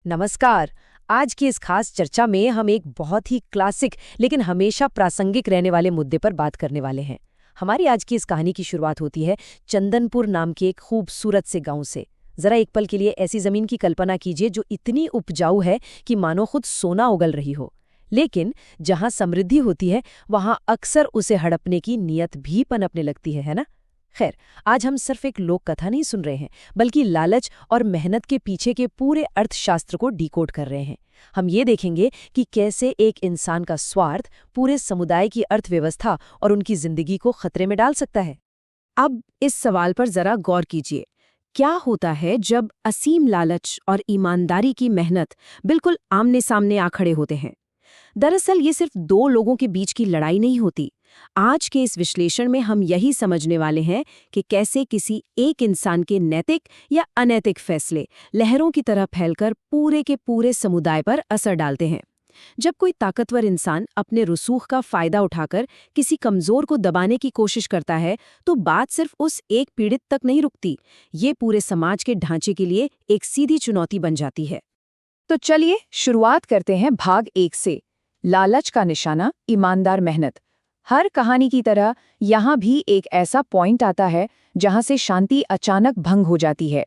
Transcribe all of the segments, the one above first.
नमस्कार। आज की इस खास चर्चा में हम एक बहुत ही क्लासिक लेकिन हमेशा प्रासंगिक रहने वाले मुद्दे पर बात करने वाले हैं। हमारी आज की इस कहानी की शुरुआत होती है चंदनपुर नाम के एक खूबसूरत से गांव से। जरा एक पल के लिए ऐसी जमीन की कल्पना कीजिए जो इतनी उपजाऊ है कि मानो खुद सोना उगल रही हो। लेकिन जहां समृद्धि होती है वहां अक्सर उसे हड़पने की नीयत भी पनपने लगती है ना। खैर, आज हम सिर्फ एक लोक कथा नहीं सुन रहे हैं, बल्कि लालच और मेहनत के पीछे के पूरे अर्थशास्त्र को डिकोड कर रहे हैं। हम ये देखेंगे कि कैसे एक इंसान का स्वार्थ पूरे समुदाय की अर्थव्यवस्था और उनकी जिंदगी को खतरे में डाल सकता है। अब इस सवाल पर जरा गौर कीजिए। क्या होता है जब असीम लालच और ईमानदारी की मेहनत बिल्कुल आमने सामने आ खड़े होते हैं? दरअसल ये सिर्फ दो लोगों के बीच की लड़ाई नहीं होती। आज के इस विश्लेषण में हम यही समझने वाले हैं कि कैसे किसी एक इंसान के नैतिक या अनैतिक फैसले लहरों की तरह फैलकर पूरे के पूरे समुदाय पर असर डालते हैं। जब कोई ताकतवर इंसान अपने रसूख का फायदा उठाकर किसी कमजोर को दबाने की कोशिश करता है, तो बात सिर्फ उस एक पीड़ित तक नहीं रुकती, ये पूरे समाज के ढांचे के लिए एक सीधी चुनौती बन जाती है। तो चलिए शुरुआत करते हैं भाग 1 से। लालच का निशाना, ईमानदार मेहनत। हर कहानी की तरह यहाँ भी एक ऐसा पॉइंट आता है जहाँ से शांति अचानक भंग हो जाती है।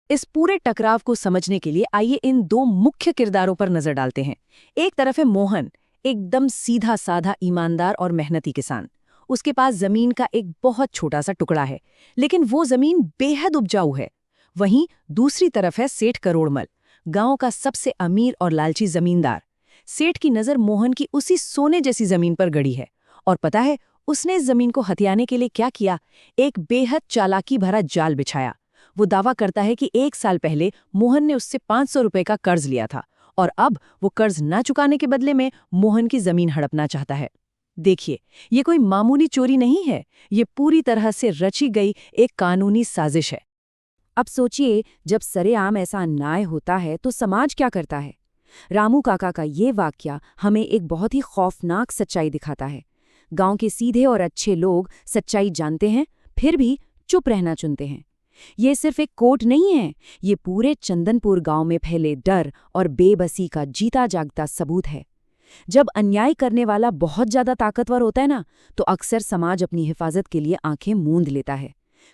इस पूरे टकराव को समझने के लिए आइए इन दो मुख्य किरदारों पर नजर डालते हैं। एक तरफ है मोहन, एकदम सीधा साधा ईमानदार और मेहनती किसान। उसके पास जमीन का एक बहुत छोटा सा टुकड़ा है, लेकिन वो जमीन बेहद उपजाऊ है। वहीं दूसरी तरफ है सेठ करोड़मल, गांव का सबसे अमीर और लालची जमींदार। सेठ की नजर मोहन की उसी सोने जैसी जमीन पर गड़ी है। और पता है उसने इस जमीन को हथियाने के लिए क्या किया? एक बेहद चालाकी भरा जाल बिछाया। वो दावा करता है कि 1 साल पहले मोहन ने उससे 500 रुपए का कर्ज लिया था और अब वो कर्ज न चुकाने के बदले में मोहन की जमीन हड़पना चाहता है। देखिए, ये कोई मामूली चोरी नहीं है, ये पूरी तरह से रची गई एक कानूनी साजिश है। अब सोचिए, जब सरेआम ऐसा अन्याय होता है तो समाज क्या करता है? रामू काका का ये वाकया हमें एक बहुत ही खौफनाक सच्चाई दिखाता है। गांव के सीधे और अच्छे लोग सच्चाई जानते हैं, फिर भी चुप रहना चुनते हैं। ये सिर्फ एक कोट नहीं है, ये पूरे चंदनपुर गांव में फैले डर और बेबसी का जीता जागता सबूत है। जब अन्याय करने वाला बहुत ज्यादा ताकतवर होता है ना, तो अक्सर समाज अपनी हिफाजत के लिए आंखें मूंद लेता है।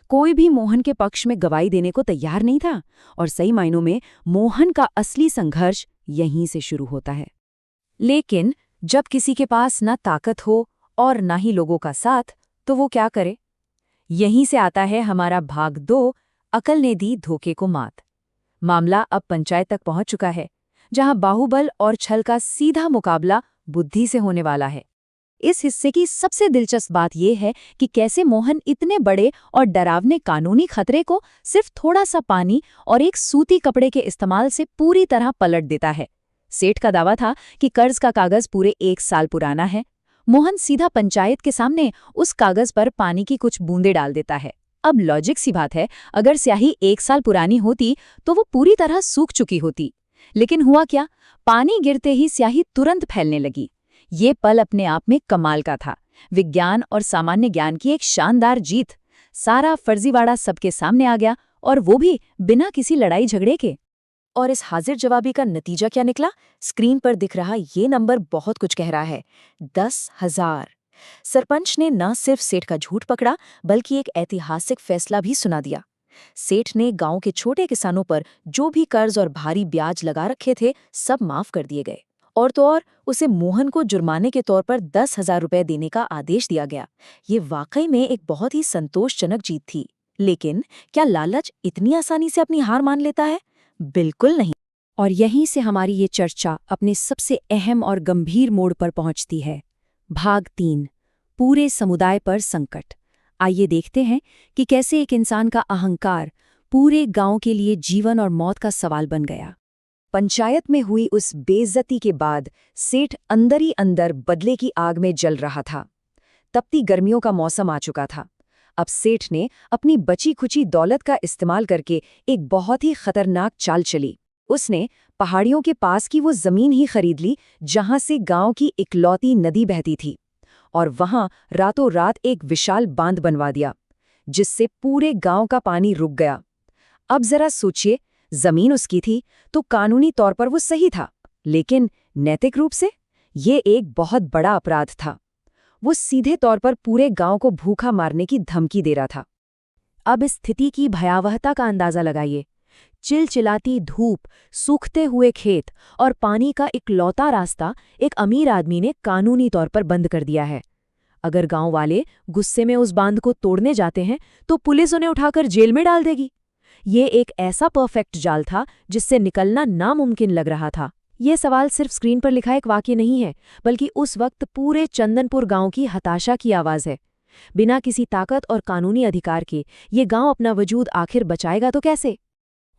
कोई भी मोहन के पक्ष में गवाही देने को तैयार नहीं था, और सही मायनों में मोहन का असली संघर्ष यहीं से शुरू होता है। लेकिन जब किसी के पास ना ताकत हो और ना ही लोगों का साथ, तो वो क्या करे? यहीं से आता है हमारा भाग 2, अकल ने दी धोखे को मात। मामला अब पंचायत तक पहुंच चुका है, जहां बाहुबल और छल का सीधा मुकाबला बुद्धि से होने वाला है। इस हिस्से की सबसे दिलचस्प बात यह है कि कैसे मोहन इतने बड़े और डरावने कानूनी खतरे को सिर्फ थोड़ा सा पानी और एक सूती कपड़े के इस्तेमाल से पूरी तरह पलट देता है। सेठ का दावा था कि कर्ज का कागज पूरे 1 साल पुराना है। मोहन सीधा पंचायत के सामने उस कागज पर पानी की कुछ बूंदें डाल देता है। अब लॉजिक सी बात है, अगर स्याही 1 साल पुरानी होती तो वो पूरी तरह सूख चुकी होती। लेकिन हुआ क्या? पानी गिरते ही स्याही तुरंत फैलने लगी। ये पल अपने आप में कमाल का था। विज्ञान और सामान्य ज्ञान की एक शानदार जीत। सारा फर्जीवाड़ा सबके सामने आ गया, और वो भी बिना किसी लड़ाई झगड़े के। और इस हाजिर जवाबी का नतीजा क्या निकला? स्क्रीन पर दिख रहा ये नंबर बहुत कुछ कह रहा है। 10,000। सरपंच ने न सिर्फ सेठ का झूठ पकड़ा, बल्कि एक ऐतिहासिक फैसला भी सुना दिया। सेठ ने गांव के छोटे किसानों पर जो भी कर्ज और भारी ब्याज लगा रखे थे, सब माफ कर दिए गए। और तो और उसे मोहन को जुर्माने के तौर पर 10,000 रुपए देने का आदेश दिया गया। ये वाकई में एक बहुत ही संतोषजनक जीत थी। लेकिन क्या लालच इतनी आसानी से अपनी हार मान लेता है? बिल्कुल नहीं। और यहीं से हमारी ये चर्चा अपने सबसे अहम और गंभीर मोड़ पर पहुंचती है। भाग 3, पूरे समुदाय पर संकट। आइए देखते हैं कि कैसे एक इंसान का अहंकार पूरे गांव के लिए जीवन और मौत का सवाल बन गया। पंचायत में हुई उस बेइज्जती के बाद सेठ अंदर ही अंदर बदले की आग में जल रहा था। तपती गर्मियों का मौसम आ चुका था। अब सेठ ने अपनी बची खुची दौलत का इस्तेमाल करके एक बहुत ही खतरनाक चाल चली। उसने पहाड़ियों के पास की वो जमीन ही खरीद ली जहां से गांव की इकलौती नदी बहती थी, और वहां रातों रात एक विशाल बांध बनवा दिया, जिससे पूरे गांव का पानी रुक गया। अब जरा सोचिए, जमीन उसकी थी तो कानूनी तौर पर वो सही था, लेकिन नैतिक रूप से ये एक बहुत बड़ा अपराध था। वो सीधे तौर पर पूरे गांव को भूखा मारने की धमकी दे रहा था। अब इस स्थिति की भयावहता का अंदाजा लगाइए। चिलचिलाती धूप, सूखते हुए खेत और पानी का इकलौता रास्ता एक अमीर आदमी ने कानूनी तौर पर बंद कर दिया है। अगर गांव वाले गुस्से में उस बांध को तोड़ने जाते हैं तो पुलिस उन्हें उठाकर जेल में डाल देगी। ये एक ऐसा परफेक्ट जाल था जिससे निकलना नामुमकिन लग रहा था। ये सवाल सिर्फ स्क्रीन पर लिखा एक वाक्य नहीं है, बल्कि उस वक्त पूरे चंदनपुर गांव की हताशा की आवाज है। बिना किसी ताकत और कानूनी अधिकार के ये गांव अपना वजूद आखिर बचाएगा तो कैसे?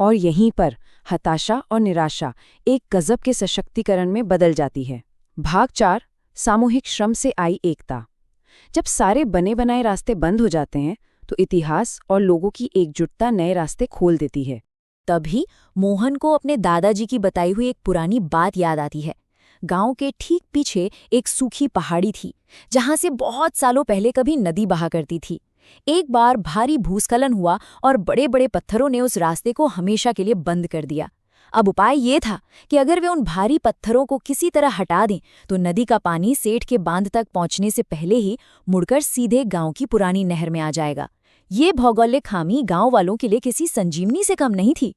और यहीं पर हताशा और निराशा एक गजब के सशक्तिकरण में बदल जाती है। भाग 4, सामूहिक श्रम से आई एकता। जब सारे बने बनाए रास्ते बंद हो जाते हैं तो इतिहास और लोगों की एकजुटता नए रास्ते खोल देती है। तभी मोहन को अपने दादाजी की बताई हुई एक पुरानी बात याद आती है। गांव के ठीक पीछे एक सूखी पहाड़ी थी जहां से बहुत सालों पहले कभी नदी बहा करती थी। एक बार भारी भूस्खलन हुआ और बड़े बड़े पत्थरों ने उस रास्ते को हमेशा के लिए बंद कर दिया। अब उपाय ये था कि अगर वे उन भारी पत्थरों को किसी तरह हटा दें तो नदी का पानी सेठ के बांध तक पहुंचने से पहले ही मुड़कर सीधे गांव की पुरानी नहर में आ जाएगा। ये भौगोलिक खामी गांव वालों के लिए किसी संजीवनी से कम नहीं थी।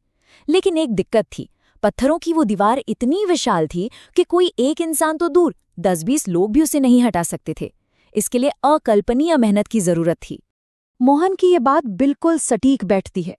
लेकिन एक दिक्कत थी, पत्थरों की वो दीवार इतनी विशाल थी कि कोई एक इंसान तो दूर 10-20 लोग भी उसे नहीं हटा सकते थे। इसके लिए अकल्पनीय मेहनत की जरूरत थी। मोहन की ये बात बिल्कुल सटीक बैठती है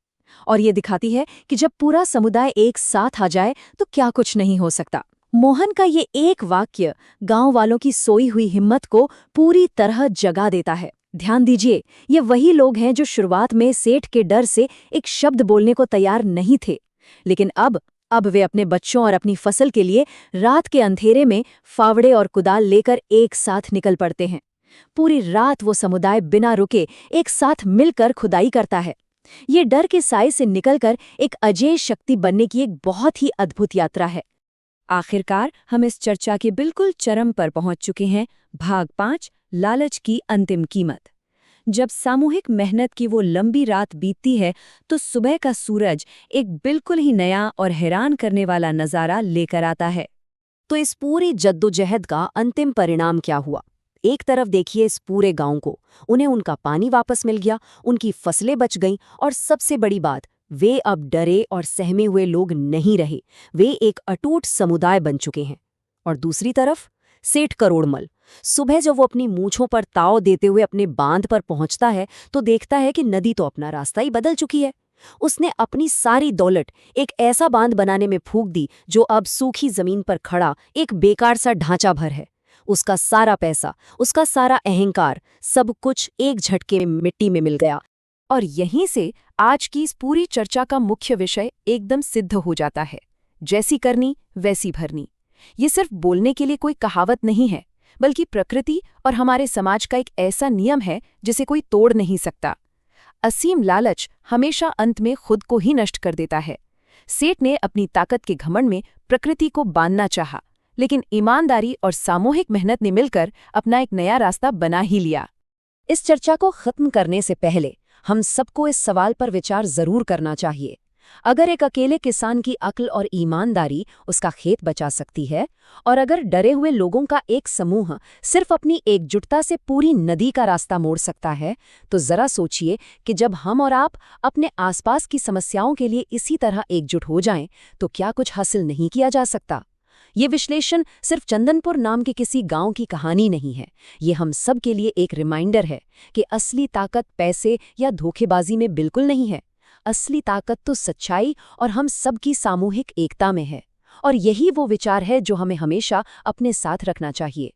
और ये दिखाती है कि जब पूरा समुदाय एक साथ आ जाए तो क्या कुछ नहीं हो सकता। मोहन का ये एक वाक्य गांव वालों की सोई हुई हिम्मत को पूरी तरह जगा देता है। ध्यान दीजिए, ये वही लोग हैं जो शुरुआत में सेठ के डर से एक शब्द बोलने को तैयार नहीं थे, लेकिन अब वे अपने बच्चों और अपनी फसल के लिए रात के अंधेरे में फावड़े और कुदाल लेकर एक साथ निकल पड़ते हैं। पूरी रात वो समुदाय बिना रुके एक साथ मिलकर खुदाई करता है। ये डर के साए से निकलकर एक अजेय शक्ति बनने की एक बहुत ही अद्भुत यात्रा है। आखिरकार हम इस चर्चा के बिल्कुल चरम पर पहुंच चुके हैं। भाग 5, लालच की अंतिम कीमत। जब सामूहिक मेहनत की वो लंबी रात बीतती है तो सुबह का सूरज एक बिल्कुल ही नया और हैरान करने वाला नज़ारा लेकर आता है। तो इस पूरी जद्दोजहद का अंतिम परिणाम क्या हुआ? एक तरफ देखिए इस पूरे गांव को, उन्हें उनका पानी वापस मिल गया, उनकी फसलें बच गईं और सबसे बड़ी बात, वे अब डरे और सहमे हुए लोग नहीं रहे, वे एक अटूट समुदाय बन चुके हैं। और दूसरी तरफ सेठ करोड़मल, सुबह जब वो अपनी मूंछों पर ताव देते हुए अपने बांध पर पहुंचता है तो देखता है कि नदी तो अपना रास्ता ही बदल चुकी है। उसने अपनी सारी दौलत एक ऐसा बांध बनाने में फूंक दी जो अब सूखी जमीन पर खड़ा एक बेकार सा ढांचा भर है। उसका सारा पैसा, उसका सारा अहंकार, सब कुछ एक झटके में मिट्टी में मिल गया। और यहीं से आज की इस पूरी चर्चा का मुख्य विषय एकदम सिद्ध हो जाता है। जैसी करनी वैसी भरनी। ये सिर्फ बोलने के लिए कोई कहावत नहीं है, बल्कि प्रकृति और हमारे समाज का एक ऐसा नियम है जिसे कोई तोड़ नहीं सकता। असीम लालच हमेशा अंत में खुद को ही नष्ट कर देता है। सेठ ने अपनी ताकत के घमंड में प्रकृति को बांधना चाहा, लेकिन ईमानदारी और सामूहिक मेहनत ने मिलकर अपना एक नया रास्ता बना ही लिया। इस चर्चा को खत्म करने से पहले हम सबको इस सवाल पर विचार जरूर करना चाहिए। अगर एक अकेले किसान की अक्ल और ईमानदारी उसका खेत बचा सकती है, और अगर डरे हुए लोगों का एक समूह सिर्फ अपनी एकजुटता से पूरी नदी का रास्ता मोड़ सकता है, तो जरा सोचिए कि जब हम और आप अपने आसपास की समस्याओं के लिए इसी तरह एकजुट हो जाएं, तो क्या कुछ हासिल नहीं किया जा सकता। ये विश्लेषण सिर्फ चंदनपुर नाम के किसी गांव की कहानी नहीं है, ये हम सब के लिए एक रिमाइंडर है कि असली ताकत पैसे या धोखेबाजी में बिल्कुल नहीं है। असली ताकत तो सच्चाई और हम सबकी सामूहिक एकता में है, और यही वो विचार है जो हमें हमेशा अपने साथ रखना चाहिए।